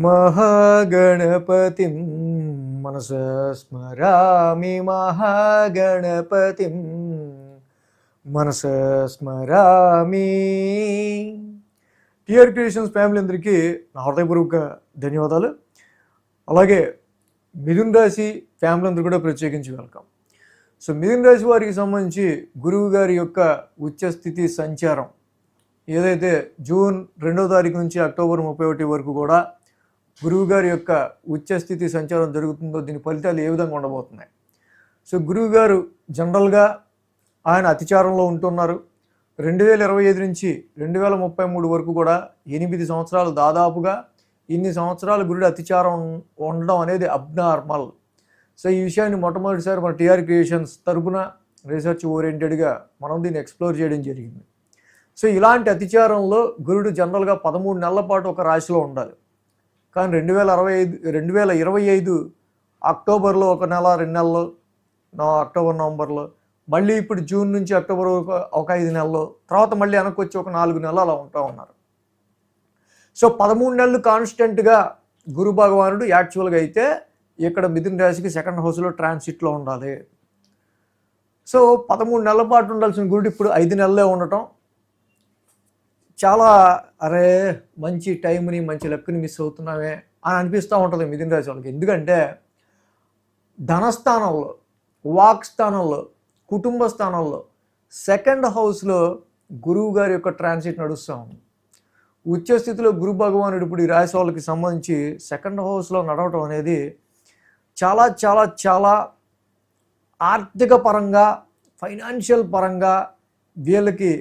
महागणपतिं मनसा स्मरामि महागणपतिं మనసా స్మరామి. TR creations family అందరికీ నా హృదయపూర్వక ధన్యవాదాలు. అలాగే మిథున రాశి ఫ్యామిలీ అందరూ కూడా ప్రత్యేకించి వెల్కమ్. సో మిథున రాశి వారికి సంబంధించి గురువు గారి యొక్క ఉచ్చస్థితి సంచారం ఏదైతే జూన్ 2వ తారీఖు నుంచి అక్టోబర్ 31 వరకు కూడా గురువు గారి యొక్క ఉచ్చస్థితి సంచారం జరుగుతుందో దీని ఫలితాలు ఏ విధంగా ఉండబోతున్నాయి. సో గురువు గారు జనరల్గా ఆయన అతిచారంలో ఉంటున్నారు. 2025 నుంచి 2033 వరకు కూడా 8 సంవత్సరాలు దాదాపుగా ఇన్ని సంవత్సరాలు గురుడు అతిచారం ఉండడం అనేది అబ్నార్మల్. సో ఈ విషయాన్ని మొట్టమొదటిసారి మన టిఆర్ క్రియేషన్స్ తరపున రీసెర్చ్ ఓరియంటెడ్గా మనం దీన్ని ఎక్స్ప్లోర్ చేయడం జరిగింది. సో ఇలాంటి అతిచారంలో గురుడు జనరల్గా 13 నెలల పాటు ఒక రాశిలో ఉండాలి. కానీ 2025 అక్టోబర్లో ఒక నెల 2 నెలలు, అక్టోబర్ నవంబర్లో, మళ్ళీ ఇప్పుడు జూన్ నుంచి అక్టోబర్ వరకు ఒక 5 నెలలు, తర్వాత మళ్ళీ వెనక్కి వచ్చి ఒక 4 నెలలు అలా ఉంటా ఉన్నారు. సో 13 నెలలు కాన్స్టెంట్గా గురు భగవానుడు యాక్చువల్గా అయితే ఇక్కడ మిథున రాశికి 2nd హౌస్లో ట్రాన్సిట్లో ఉండాలి. సో 13 నెలల పాటు ఉండాల్సిన గురుడు ఇప్పుడు 5 నెలలే ఉండటం చాలా మంచి టైంని మంచి లక్కుని మిస్ అవుతున్నామే అని అనిపిస్తూ ఉంటుంది మిథున రాశి వాళ్ళకి. ఎందుకంటే ధనస్థానంలో, వాక్ స్థానంలో, కుటుంబ స్థానంలో 2nd హౌస్లో గురువు గారి యొక్క ట్రాన్సిట్ నడుస్తూ ఉంది. ఉచ్చస్థితిలో గురు భగవానుడు ఇప్పుడు ఈ రాశి వాళ్ళకి సంబంధించి 2nd హౌస్లో నడవటం అనేది చాలా చాలా చాలా ఆర్థిక పరంగా, ఫైనాన్షియల్ పరంగా వీళ్ళకి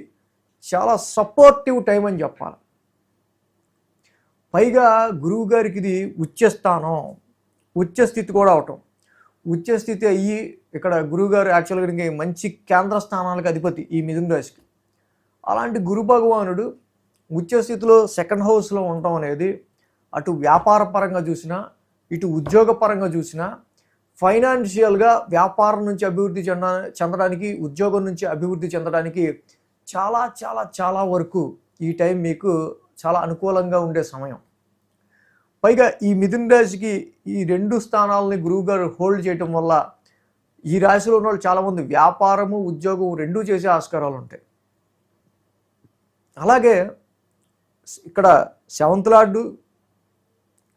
చాలా సపోర్టివ్ టైం అని చెప్పాలి. పైగా గురువు గారికి ఇది ఉచ్చస్థానం, ఉచ్చస్థితి కూడా అవటం. ఉచ్చస్థితి అయ్యి ఇక్కడ గురువుగారు యాక్చువల్గా మంచి కేంద్ర స్థానాలకు అధిపతి ఈ మిథున రాశికి. అలాంటి గురు భగవానుడు ఉచ్చస్థితిలో 2nd హౌస్లో ఉండటం అనేది అటు వ్యాపార పరంగా చూసినా, ఇటు ఉద్యోగ పరంగా చూసినా, ఫైనాన్షియల్గా వ్యాపారం నుంచి అభివృద్ధి చెందడానికి, ఉద్యోగం నుంచి అభివృద్ధి చెందడానికి చాలా చాలా చాలా వరకు ఈ టైం మీకు చాలా అనుకూలంగా ఉండే సమయం. పైగా ఈ మిథున రాశికి ఈ 2 స్థానాలని గురువుగారు హోల్డ్ చేయటం వల్ల ఈ రాశిలో ఉన్న వాళ్ళు చాలామంది వ్యాపారము, ఉద్యోగం 2 చేసే ఆస్కారాలు ఉంటాయి. అలాగే ఇక్కడ 7th లార్డు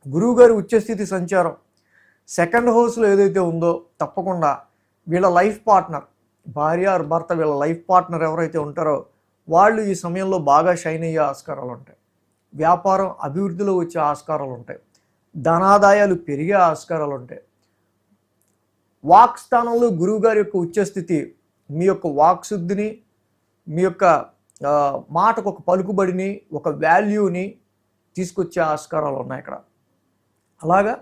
గురువుగారి ఉచ్చస్థితి సంచారం 2nd హౌస్లో ఏదైతే ఉందో తప్పకుండా వీళ్ళ లైఫ్ పార్ట్నర్, భార్య భర్త, వీళ్ళ లైఫ్ పార్ట్నర్ ఎవరైతే ఉంటారో వాళ్ళు ఈ సమయంలో బాగా షైన్ అయ్యే ఆస్కారాలు ఉంటాయి. వ్యాపారం అభివృద్ధిలో వచ్చే ఆస్కారాలు ఉంటాయి. ధనాదాయాలు పెరిగే ఆస్కారాలు ఉంటాయి. వాక్ స్థానంలో గురువుగారి యొక్క ఉచ్చస్థితి మీ యొక్క వాక్ శుద్ధిని, మీ యొక్క మాటకు ఒక పలుకుబడిని, ఒక వాల్యూని తీసుకొచ్చే ఆస్కారాలు ఉన్నాయి ఇక్కడ. అలాగా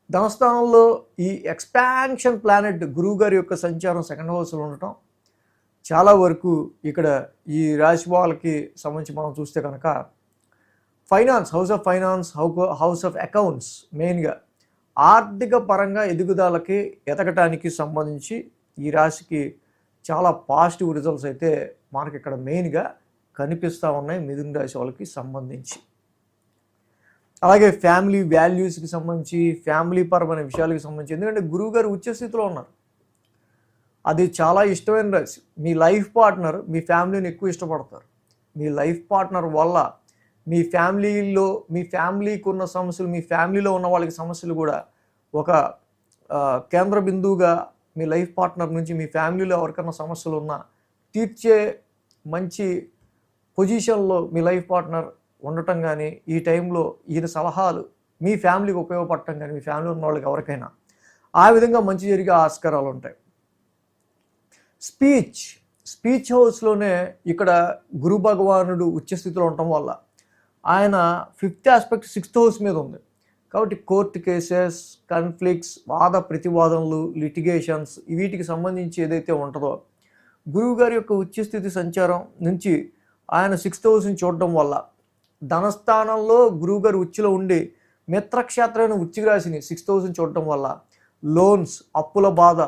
ధనస్థానంలో ఈ ఎక్స్పాన్షన్ ప్లానెట్ గురువుగారి యొక్క సంచారం 2nd హౌస్లో ఉండటం చాలా వరకు ఇక్కడ ఈ రాశి వాళ్ళకి సంబంధించి మనం చూస్తే కనుక finance, house of finance, house of accounts, మెయిన్గా ఆర్థిక పరంగా ఎదుగుదలకి, ఎదగటానికి సంబంధించి ఈ రాశికి చాలా పాజిటివ్ రిజల్ట్స్ అయితే మనకి ఇక్కడ మెయిన్గా కనిపిస్తూ ఉన్నాయి మిథున రాశి వాళ్ళకి సంబంధించి. అలాగే ఫ్యామిలీ వాల్యూస్కి సంబంధించి, ఫ్యామిలీ పరమైన విషయాలకు సంబంధించి, ఎందుకంటే గురువుగారు ఉచ్చస్థితిలో ఉన్నారు, అది చాలా ఇష్టమైన రాశి. మీ లైఫ్ పార్ట్నర్ మీ ఫ్యామిలీని ఎక్కువ ఇష్టపడతారు. మీ లైఫ్ పార్ట్నర్ వల్ల మీ ఫ్యామిలీలో, మీ ఫ్యామిలీకి ఉన్న సమస్యలు, మీ ఫ్యామిలీలో ఉన్న వాళ్ళకి సమస్యలు కూడా ఒక కేంద్ర బిందువుగా మీ లైఫ్ పార్ట్నర్ నుంచి మీ ఫ్యామిలీలో ఎవరికైనా సమస్యలు ఉన్నా తీర్చే మంచి పొజిషన్లో మీ లైఫ్ పార్ట్నర్ ఉండటం కానీ, ఈ టైంలో ఈయన సలహాలు మీ ఫ్యామిలీకి ఉపయోగపడటం కానీ, మీ ఫ్యామిలీలో ఉన్న వాళ్ళకి ఎవరికైనా ఆ విధంగా మంచి జరిగే ఆస్కారాలు ఉంటాయి. స్పీచ్ హౌస్లోనే ఇక్కడ గురు భగవానుడు ఉచ్చస్థితిలో ఉండటం వల్ల ఆయన 5th ఆస్పెక్ట్ 6th హౌస్ మీద ఉంది. కాబట్టి కోర్టు కేసెస్, కాన్ఫ్లిక్ట్స్, వాద ప్రతివాదనలు, లిటిగేషన్స్, వీటికి సంబంధించి ఏదైతే ఉంటుందో గురువు గారి యొక్క ఉచ్చస్థితి సంచారం నుంచి ఆయన 6th హౌస్ని చూడటం వల్ల ధనస్థానంలో గురువుగారు ఉచ్చిలో ఉండి మిత్రక్షేత్రమైన వృశ్చిక రాశిని 6th హౌస్ని చూడటం వల్ల లోన్స్, అప్పుల బాధ,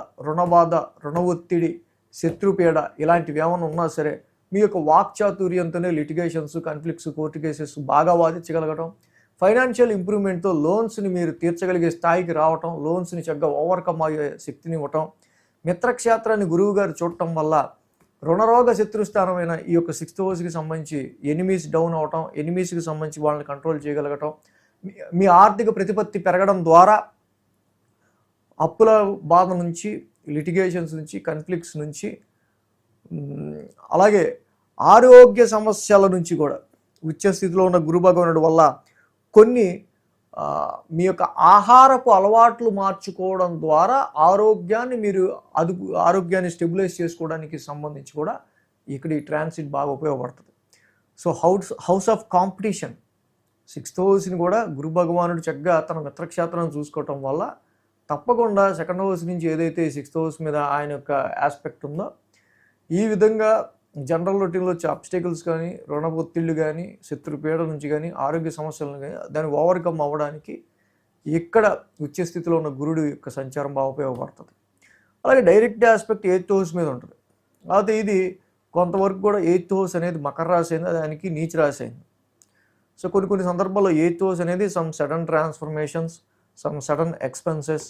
రుణ ఒత్తిడి, శత్రుపీడ ఇలాంటివి ఏమైనా ఉన్నా సరే మీ యొక్క వాక్ చాతుర్యంతోనే లిటిగేషన్స్, కాన్ఫ్లిక్ట్స్, కోర్టు కేసెస్ బాగా వాదించగలగడం, ఫైనాన్షియల్ ఇంప్రూవ్మెంట్తో లోన్స్ని మీరు తీర్చగలిగే స్థాయికి రావటం, లోన్స్ని చక్కగా ఓవర్కమ్ అయ్యే శక్తిని ఇవ్వటం. మిత్రక్షేత్రాన్ని గురువు గారు చూడటం వల్ల రుణరోగ శత్రుస్థానమైన ఈ యొక్క 6th హౌస్కి సంబంధించి ఎనిమీస్ డౌన్ అవటం, ఎనిమీస్కి సంబంధించి వాళ్ళని కంట్రోల్ చేయగలగటం, మీ ఆర్థిక ప్రతిపత్తి పెరగడం ద్వారా అప్పుల బాధ నుంచి, లిటిగేషన్స్ నుంచి, కన్ఫ్లిక్ట్స్ నుంచి, అలాగే ఆరోగ్య సమస్యల నుంచి కూడా ఉచ్చస్థితిలో ఉన్న గురు భగవానుడి వల్ల కొన్ని మీ యొక్క ఆహారపు అలవాట్లు మార్చుకోవడం ద్వారా ఆరోగ్యాన్ని మీరు ఆరోగ్యాన్ని స్టెబిలైజ్ చేసుకోవడానికి సంబంధించి కూడా ఇక్కడ ఈ ట్రాన్సిట్ బాగా ఉపయోగపడుతుంది. So house of competition 6th హౌస్ని కూడా గురు భగవానుడు చక్కగా తన మిత్రక్షేత్రాన్ని చూసుకోవటం వల్ల తప్పకుండా 2nd హౌస్ నుంచి ఏదైతే 6th హౌస్ మీద ఆయన యొక్క ఆస్పెక్ట్ ఉందో, ఈ విధంగా జనరల్ రొటీన్లో వచ్చే అబ్స్టేకల్స్ కానీ, రుణ ఒత్తిళ్ళు కానీ, శత్రుపీడ నుంచి కానీ, ఆరోగ్య సమస్యలను కానీ దాన్ని ఓవర్కమ్ అవ్వడానికి ఇక్కడ ఉచ్చస్థితిలో ఉన్న గురుడు యొక్క సంచారం బాగా ఉపయోగపడుతుంది. అలాగే డైరెక్ట్ ఆస్పెక్ట్ 8th హౌస్ మీద ఉంటుంది. అయితే ఇది కొంతవరకు కూడా 8th హౌస్ అనేది మకర రాశి అయింది, దానికి నీచ రాశి అయింది. సో కొన్ని సందర్భాల్లో 8th హౌస్ అనేది some sudden transformations, some sudden expenses,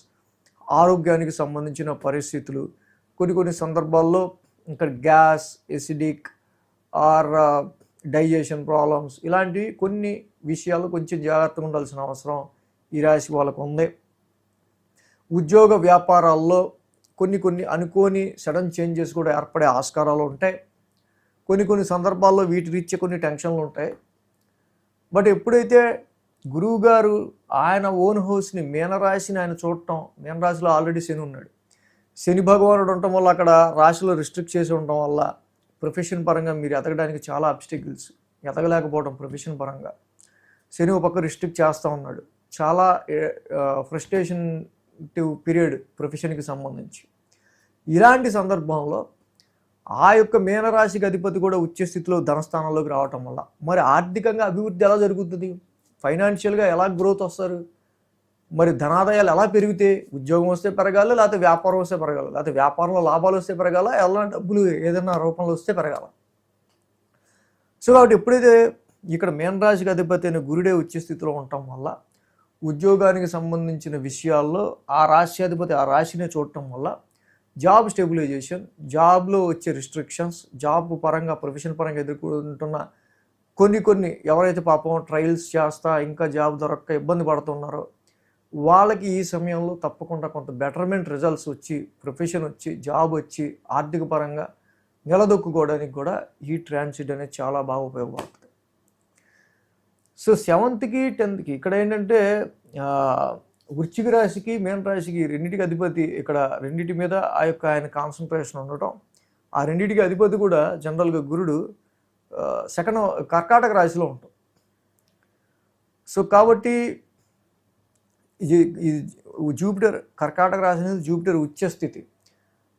ఆరోగ్యానికి సంబంధించిన పరిస్థితులు, కొన్ని సందర్భాల్లో ఇక్కడ gas, acidic or digestion problems, ఇలాంటివి కొన్ని విషయాలు కొంచెం జాగ్రత్తగా ఉండాల్సిన అవసరం ఈ రాశి వాళ్ళకు ఉంది. ఉద్యోగ వ్యాపారాల్లో కొన్ని అనుకోని సడన్ చేంజెస్ కూడా ఏర్పడే ఆస్కారాలు ఉంటాయి. కొన్ని సందర్భాల్లో వీటి రీత్యా కొన్ని టెన్షన్లు ఉంటాయి. బట్ ఎప్పుడైతే గురువు గారు ఆయన ఓన్ హౌస్ని, మీనరాశిని ఆయన చూడటం, మీనరాశిలో ఆల్రెడీ శని ఉన్నాడు, శని భగవానుడు ఉండటం వల్ల అక్కడ రాశిలో రిస్ట్రిక్ట్ చేసి ఉండటం వల్ల ప్రొఫెషన్ పరంగా మీరు ఎదగడానికి చాలా అబ్స్టికల్స్, ఎదగలేకపోవడం ప్రొఫెషన్ పరంగా. శని ఒక పక్క రిస్ట్రిక్ట్ చేస్తూ ఉన్నాడు, చాలా ఫ్రస్ట్రేషన్ పీరియడ్ ప్రొఫెషన్కి సంబంధించి. ఇలాంటి సందర్భంలో ఆ యొక్క మీనరాశికి అధిపతి కూడా ఉచ్చస్థితిలో ధనస్థానంలోకి రావటం వల్ల మరి ఆర్థికంగా అభివృద్ధి ఎలా జరుగుతుంది, ఫైనాన్షియల్గా ఎలా గ్రోత్ వస్తారు, మరి ధనాదాయాలు ఎలా పెరిగితే, ఉద్యోగం వస్తే పెరగాలి, లేకపోతే వ్యాపారం వస్తే పెరగాలి, లేకపోతే వ్యాపారంలో లాభాలు వస్తే పెరగాల, ఎలా డబ్బులు ఏదైనా రూపంలో వస్తే పెరగాల. సో కాబట్టి ఎప్పుడైతే ఇక్కడ మీనరాశికి అధిపతి అయిన గురుడే ఉచ్చస్థితిలో ఉండటం వల్ల ఉద్యోగానికి సంబంధించిన విషయాల్లో ఆ రాశ్యాధిపతి ఆ రాశినే చూడటం వల్ల జాబ్ స్టెబిలైజేషన్, జాబ్లో వచ్చే రిస్ట్రిక్షన్స్, జాబ్ పరంగా ప్రొఫెషన్ పరంగా ఎదుర్కొంటున్న కొన్ని ఎవరైతే పాపం ట్రయల్స్ చేస్తా ఇంకా జాబ్ దొరక్క ఇబ్బంది పడుతున్నారో వాళ్ళకి ఈ సమయంలో తప్పకుండా కొంత బెటర్మెంట్ రిజల్ట్స్ వచ్చి, ప్రొఫెషన్ వచ్చి, జాబ్ వచ్చి, ఆర్థిక పరంగా నిలదొక్కుకోవడానికి కూడా ఈ ట్రాన్సిట్ అనేది చాలా బాగా ఉపయోగపడుతుంది. సో 7th-కి 10th-కి ఇక్కడ ఏంటంటే వృశ్చిక రాశికి, మీన రాశికి రెండింటికి అధిపతి ఇక్కడ రెండింటి మీద ఆయన కాన్సన్ట్రేషన్ ఉండటం, ఆ రెండింటికి అధిపతి కూడా జనరల్గా గురుడు కర్కాటక రాశిలో ఉంటాం. సో కాబట్టి ఇది జూపిటర్ కర్కాటక రాశి అనేది జూపిటర్ ఉచ్చస్థితి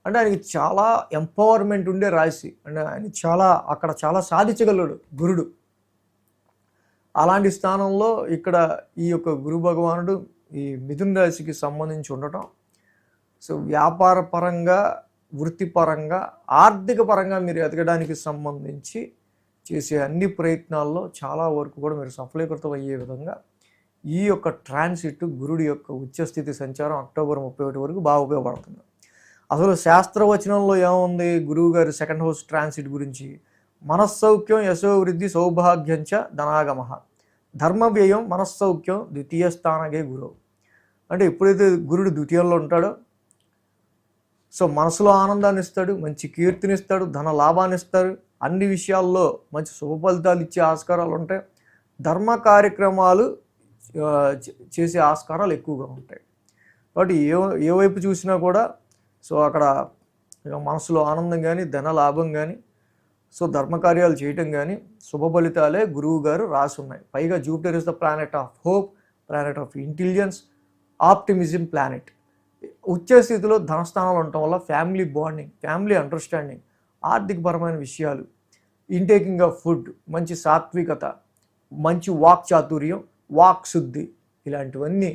అంటే ఆయనకి చాలా ఎంపవర్మెంట్ ఉండే రాశి, అంటే ఆయన అక్కడ చాలా సాధించగలడు గురుడు. అలాంటి స్థానంలో ఇక్కడ ఈ యొక్క గురు భగవానుడు ఈ మిథున రాశికి సంబంధించి ఉండటం, సో వ్యాపార పరంగా, వృత్తిపరంగా, ఆర్థిక పరంగా మీరు ఎదగడానికి సంబంధించి చేసే అన్ని ప్రయత్నాల్లో చాలా వరకు కూడా మీరు సఫలీకృతం అయ్యే విధంగా ఈ యొక్క ట్రాన్సిట్ గురుడి యొక్క ఉచ్చస్థితి సంచారం అక్టోబర్ 31 వరకు బాగా ఉపయోగపడుతుంది. అసలు శాస్త్రవచనంలో ఏముంది గురువు గారి 2nd హౌస్ ట్రాన్సిట్ గురించి? మనస్సౌఖ్యం యశోవృద్ధి సౌభాగ్యంచ ధనాగమ ధర్మ వ్యయం మనస్సౌఖ్యం ద్వితీయ స్థానగే గురువు. అంటే ఎప్పుడైతే గురుడు ద్వితీయంలో ఉంటాడో సో మనసులో ఆనందాన్ని ఇస్తాడు, మంచి కీర్తిని ఇస్తాడు, ధన లాభాన్ని ఇస్తాడు, అన్ని విషయాల్లో మంచి శుభ ఫలితాలు ఇచ్చే ఆస్కారాలు ఉంటాయి, ధర్మ కార్యక్రమాలు చేసే ఆస్కారాలు ఎక్కువగా ఉంటాయి. కాబట్టి ఏ వైపు చూసినా కూడా సో అక్కడ మనసులో ఆనందం కానీ, ధన లాభం కానీ, సో ధర్మకార్యాలు చేయటం కానీ, శుభ ఫలితాలే గురువు గారు రాసి ఉన్నాయి. పైగా Jupiter is the planet of hope, planet of intelligence, optimism planet. ఉచ్చస్థితిలో ధనస్థానాలు ఉండటం వల్ల ఫ్యామిలీ బాండింగ్, ఫ్యామిలీ అండర్స్టాండింగ్, ఆర్థికపరమైన విషయాలు, ఇంటేకింగ్ ఆఫ్ ఫుడ్, మంచి సాత్వికత, మంచి వాక్ చాతుర్యం, వాక్ శుద్ధి, ఇలాంటివన్నీ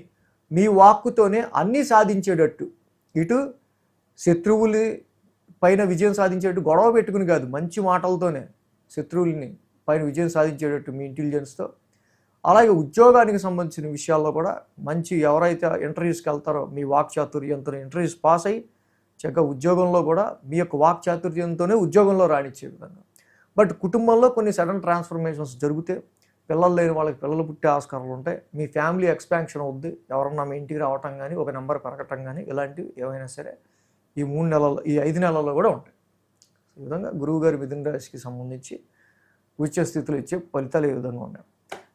మీ వాక్కుతోనే అన్నీ సాధించేటట్టు, ఇటు శత్రువులు పైన విజయం సాధించేటట్టు గొడవ పెట్టుకుని కాదు, మంచి మాటలతోనే శత్రువుల్ని పైన విజయం సాధించేటట్టు మీ ఇంటెలిజెన్స్తో, అలాగే ఉద్యోగానికి సంబంధించిన విషయాల్లో కూడా మంచి ఎవరైతే ఇంటర్వ్యూస్కి వెళ్తారో మీ వాక్చాతుర్యంతో ఇంటర్వ్యూస్ పాస్ అయ్యి చక్కగా ఉద్యోగంలో కూడా మీ యొక్క వాక్చాతుర్యంతోనే ఉద్యోగంలో రాణించే విధంగా. బట్ కుటుంబంలో కొన్ని సడన్ ట్రాన్స్ఫర్మేషన్స్ జరిగితే పిల్లలు లేని వాళ్ళకి పిల్లలు పుట్టే ఆస్కారాలు ఉంటాయి. మీ ఫ్యామిలీ ఎక్స్పాన్షన్ అవుద్ది, ఎవరన్నా మీ ఇంటికి రావటం కానీ ఒక నెంబర్ పెరగటం కానీ ఇలాంటివి ఏమైనా సరే ఈ 3 నెలల్లో ఈ 5 నెలల్లో కూడా ఉంటాయి. ఈ విధంగా గురువు గారి మిథున రాశికి సంబంధించి ఉచ్చ స్థితిలో ఇచ్చే ఫలితాలు ఈ విధంగా ఉన్నాయి.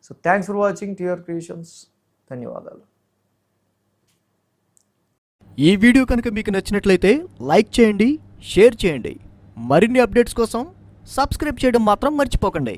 So thanks for watching TR creations. ధన్యవాదాలు. ఈ వీడియో కనుక మీకు నచ్చినట్లయితే లైక్ చేయండి, షేర్ చేయండి. మరిన్ని అప్డేట్స్ కోసం సబ్స్క్రైబ్ చేయడం మాత్రం మర్చిపోకండి.